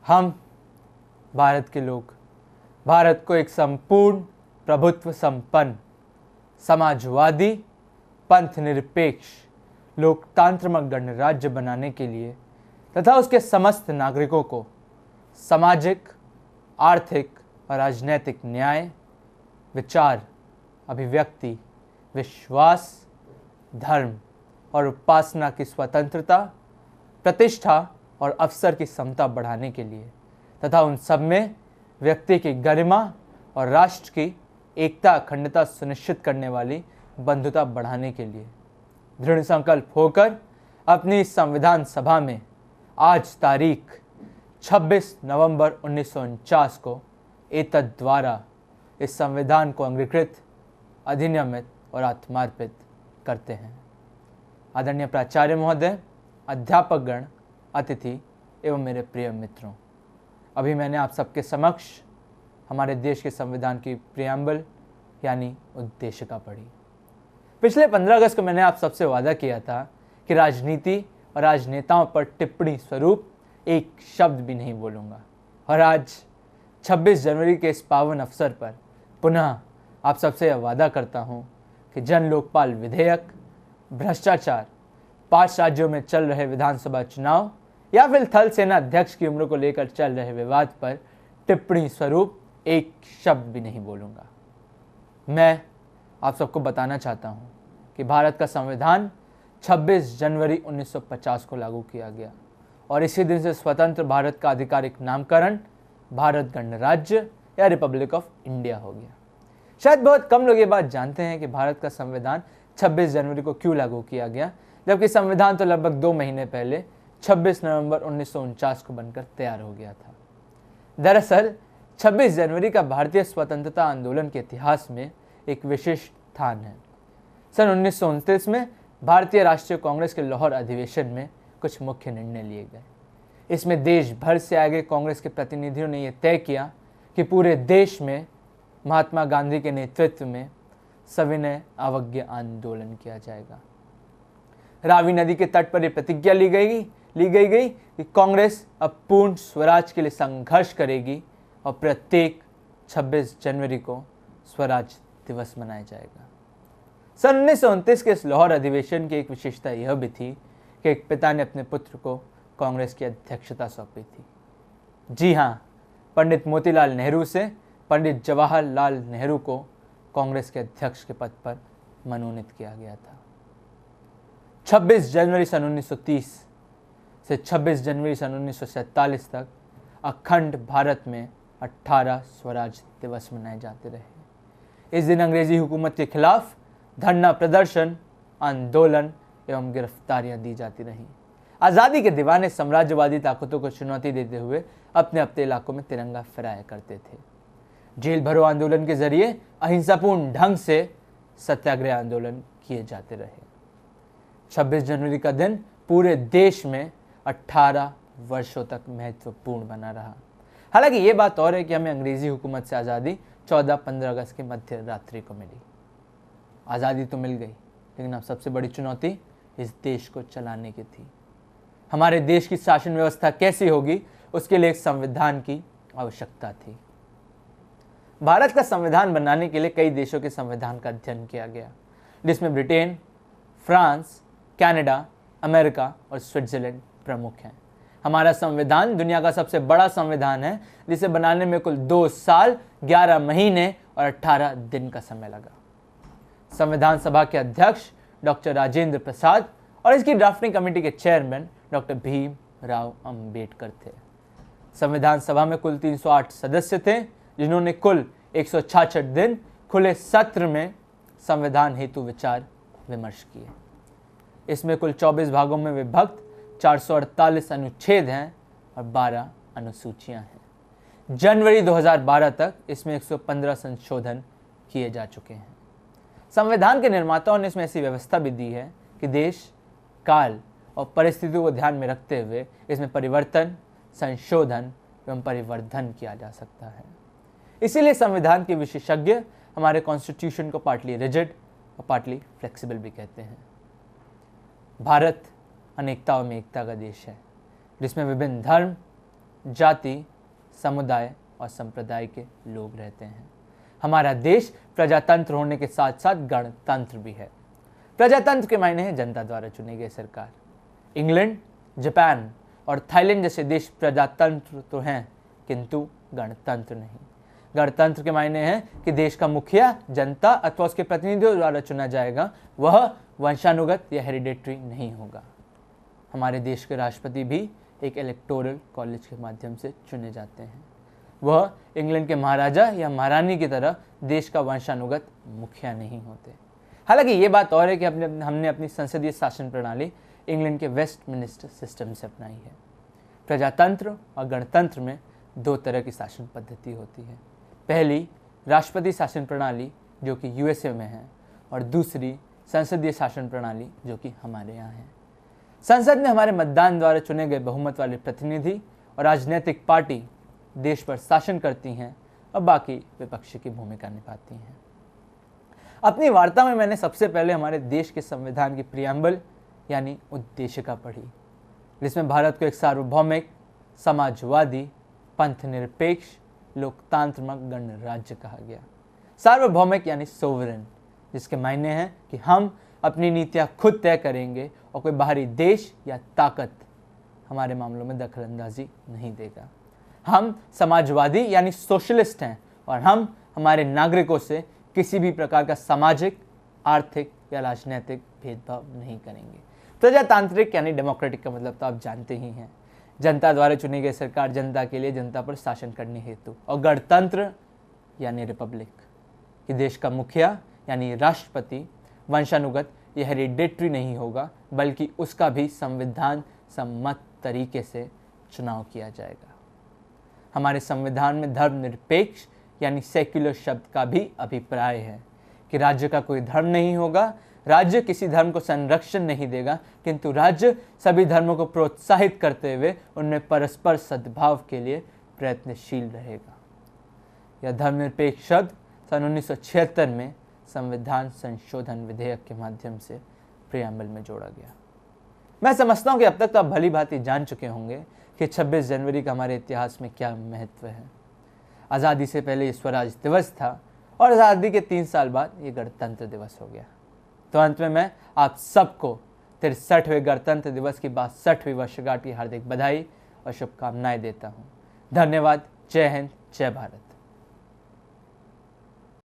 हम भारत के लोग भारत को एक संपूर्ण प्रभुत्व संपन्न समाजवादी पंथ निरपेक्ष लोकतांत्रिक गणराज्य बनाने के लिए तथा उसके समस्त नागरिकों को सामाजिक, आर्थिक और राजनैतिक न्याय, विचार, अभिव्यक्ति, विश्वास, धर्म और उपासना की स्वतंत्रता, प्रतिष्ठा और अवसर की समता बढ़ाने के लिए तथा उन सब में व्यक्ति की गरिमा और राष्ट्र की एकता अखंडता सुनिश्चित करने वाली बंधुता बढ़ाने के लिए दृढ़ संकल्प होकर अपनी संविधान सभा में आज तारीख 26 नवंबर 1949 को एतद द्वारा इस संविधान को अंगीकृत, अधिनियमित और आत्मार्पित करते हैं। आदरणीय प्राचार्य महोदय, अध्यापकगण, अतिथि एवं मेरे प्रिय मित्रों, अभी मैंने आप सबके समक्ष हमारे देश के संविधान की प्रियम्बल यानी उद्देशिका पढ़ी। पिछले 15 अगस्त को मैंने आप सबसे वादा किया था कि राजनीति और राजनेताओं पर टिप्पणी स्वरूप एक शब्द भी नहीं बोलूँगा, और आज 26 जनवरी के इस पावन अवसर पर पुनः आप सबसे यह वादा करता हूँ कि जन लोकपाल विधेयक, भ्रष्टाचार, 5 राज्यों में चल रहे विधानसभा चुनाव या फिर थल सेना अध्यक्ष की उम्र को लेकर चल रहे विवाद पर टिप्पणी स्वरूप एक शब्द भी नहीं बोलूँगा। मैं आप सबको बताना चाहता हूँ कि भारत का संविधान 26 जनवरी 1950 को लागू किया गया और इसी दिन से स्वतंत्र भारत का आधिकारिक नामकरण भारत गणराज्य या रिपब्लिक ऑफ इंडिया हो गया। शायद बहुत कम लोग ये बात जानते हैं कि भारत का संविधान 26 जनवरी को क्यों लागू किया गया, जबकि संविधान तो लगभग 2 महीने पहले 26 नवंबर 1949 को बनकर तैयार हो गया था। दरअसल 26 जनवरी का भारतीय स्वतंत्रता आंदोलन के इतिहास में एक विशेष स्थान है। सन 1929 में भारतीय राष्ट्रीय कांग्रेस के लाहौर अधिवेशन में कुछ मुख्य निर्णय लिए गए। इसमें देश भर से आए गए कांग्रेस के प्रतिनिधियों ने यह तय किया कि पूरे देश में महात्मा गांधी के नेतृत्व में सविनय अवज्ञा आंदोलन किया जाएगा। रावी नदी के तट पर यह प्रतिज्ञा ली गई कि कांग्रेस अब पूर्ण स्वराज के लिए संघर्ष करेगी और प्रत्येक 26 जनवरी को स्वराज दिवस मनाया जाएगा। सन 1929 के इस लाहौर अधिवेशन की एक विशेषता यह भी थी कि एक पिता ने अपने पुत्र को कांग्रेस की अध्यक्षता सौंपी थी। जी हाँ, पंडित मोतीलाल नेहरू से पंडित जवाहरलाल नेहरू को कांग्रेस के अध्यक्ष के पद पर मनोनीत किया गया था। 26 जनवरी सन 1930 से 26 जनवरी सन 1947 तक अखंड भारत में 18 स्वराज दिवस मनाए जाते रहे। इस दिन अंग्रेजी हुकूमत के खिलाफ धरना प्रदर्शन, आंदोलन एवं गिरफ्तारियां दी जाती रहीं। आज़ादी के दीवाने साम्राज्यवादी ताकतों को चुनौती देते हुए अपने अपने इलाकों में तिरंगा फहराया करते थे। जेल भरो आंदोलन के जरिए अहिंसापूर्ण ढंग से सत्याग्रह आंदोलन किए जाते रहे। 26 जनवरी का दिन पूरे देश में 18 वर्षों तक महत्वपूर्ण बना रहा। हालांकि ये बात और है कि हमें अंग्रेजी हुकूमत से आज़ादी 14-15 अगस्त की मध्य रात्रि को मिली। आज़ादी तो मिल गई, लेकिन अब सबसे बड़ी चुनौती इस देश को चलाने की थी। हमारे देश की शासन व्यवस्था कैसी होगी, उसके लिए एक संविधान की आवश्यकता थी। भारत का संविधान बनाने के लिए कई देशों के संविधान का अध्ययन किया गया, जिसमें ब्रिटेन, फ्रांस, कनाडा, अमेरिका और स्विट्जरलैंड प्रमुख हैं। हमारा संविधान दुनिया का सबसे बड़ा संविधान है, जिसे बनाने में कुल 2 साल 11 महीने और 18 दिन का समय लगा। संविधान सभा के अध्यक्ष डॉक्टर राजेंद्र प्रसाद और इसकी ड्राफ्टिंग कमेटी के चेयरमैन डॉक्टर भीमराव अंबेडकर थे। संविधान सभा में कुल 308 सदस्य थे, जिन्होंने कुल 166 दिन खुले सत्र में संविधान हेतु विचार विमर्श किए। इसमें कुल 24 भागों में विभक्त 448 अनुच्छेद हैं और 12 अनुसूचियां हैं। जनवरी 2012 तक इसमें 115 संशोधन किए जा चुके हैं। संविधान के निर्माताओं ने इसमें ऐसी व्यवस्था भी दी है कि देश, काल और परिस्थितियों को ध्यान में रखते हुए इसमें परिवर्तन, संशोधन एवं परिवर्धन किया जा सकता है। इसीलिए संविधान के विशेषज्ञ हमारे कॉन्स्टिट्यूशन को पार्टली रिजिड और पार्टली फ्लेक्सिबल भी कहते हैं। भारत अनेकताओं में एकता का देश है, जिसमें विभिन्न धर्म, जाति, समुदाय और संप्रदाय के लोग रहते हैं। हमारा देश प्रजातंत्र होने के साथ साथ गणतंत्र भी है। प्रजातंत्र के मायने हैं जनता द्वारा चुनी गई सरकार। इंग्लैंड, जापान और थाईलैंड जैसे देश प्रजातंत्र तो हैं किंतु गणतंत्र नहीं। गणतंत्र के मायने हैं कि देश का मुखिया जनता अथवा उसके प्रतिनिधियों द्वारा चुना जाएगा, वह वंशानुगत या हेरिडेटरी नहीं होगा। हमारे देश के राष्ट्रपति भी एक इलेक्टोरल कॉलेज के माध्यम से चुने जाते हैं। वह इंग्लैंड के महाराजा या महारानी की तरह देश का वंशानुगत मुखिया नहीं होते। हालांकि ये बात और है कि हमने अपनी संसदीय शासन प्रणाली इंग्लैंड के वेस्टमिनिस्टर सिस्टम से अपनाई है। प्रजातंत्र और गणतंत्र में दो तरह की शासन पद्धति होती है। पहली राष्ट्रपति शासन प्रणाली जो कि यूएसए में है, और दूसरी संसदीय शासन प्रणाली जो कि हमारे यहाँ है। संसद में हमारे मतदान द्वारा चुने गए बहुमत वाले प्रतिनिधि और राजनीतिक पार्टी देश पर शासन करती हैं और बाकी विपक्ष की भूमिका निभाती हैं। अपनी वार्ता में मैंने सबसे पहले हमारे देश के संविधान की प्रियम्बल यानी उद्देशिका पढ़ी, जिसमें भारत को एक सार्वभौमिक, समाजवादी, पंथनिरपेक्ष, लोकतांत्रिक गणराज्य कहा गया। सार्वभौमिक यानी सोवरेन, जिसके मायने हैं कि हम अपनी नीतियां खुद तय करेंगे और कोई बाहरी देश या ताकत हमारे मामलों में दखलंदाजी नहीं देगा। हम समाजवादी यानी सोशलिस्ट हैं और हम हमारे नागरिकों से किसी भी प्रकार का सामाजिक, आर्थिक या राजनीतिक भेदभाव नहीं करेंगे। प्रजातांत्रिक यानी डेमोक्रेटिक का मतलब तो आप जानते ही हैं, जनता द्वारा चुनी गई सरकार जनता के लिए जनता पर शासन करने हेतु। और गणतंत्र यानी रिपब्लिक, कि देश का मुखिया यानी राष्ट्रपति वंशानुगत या हेरिडेटरी नहीं होगा, बल्कि उसका भी संविधान सम्मत तरीके से चुनाव किया जाएगा। हमारे संविधान में धर्मनिरपेक्ष यानी सेक्युलर शब्द का भी अभिप्राय है कि राज्य का कोई धर्म नहीं होगा, राज्य किसी धर्म को संरक्षण नहीं देगा, किंतु राज्य सभी धर्मों को प्रोत्साहित करते हुए उनमें परस्पर सद्भाव के लिए प्रयत्नशील रहेगा। यह धर्मनिरपेक्ष शब्द सन 1976 में संविधान संशोधन विधेयक के माध्यम से प्रियम्बल में जोड़ा गया। मैं समझता हूं कि अब तक तो आप भली भांति जान चुके होंगे कि 26 जनवरी का हमारे इतिहास में क्या महत्व है। आज़ादी से पहले ये स्वराज दिवस था और आज़ादी के 3 साल बाद ये गणतंत्र दिवस हो गया। तो अंत में मैं आप सबको 63वें गणतंत्र दिवस की 62वीं वर्षगांठ की हार्दिक बधाई और शुभकामनाएं देता हूँ। धन्यवाद। जय हिंद, जय भारत।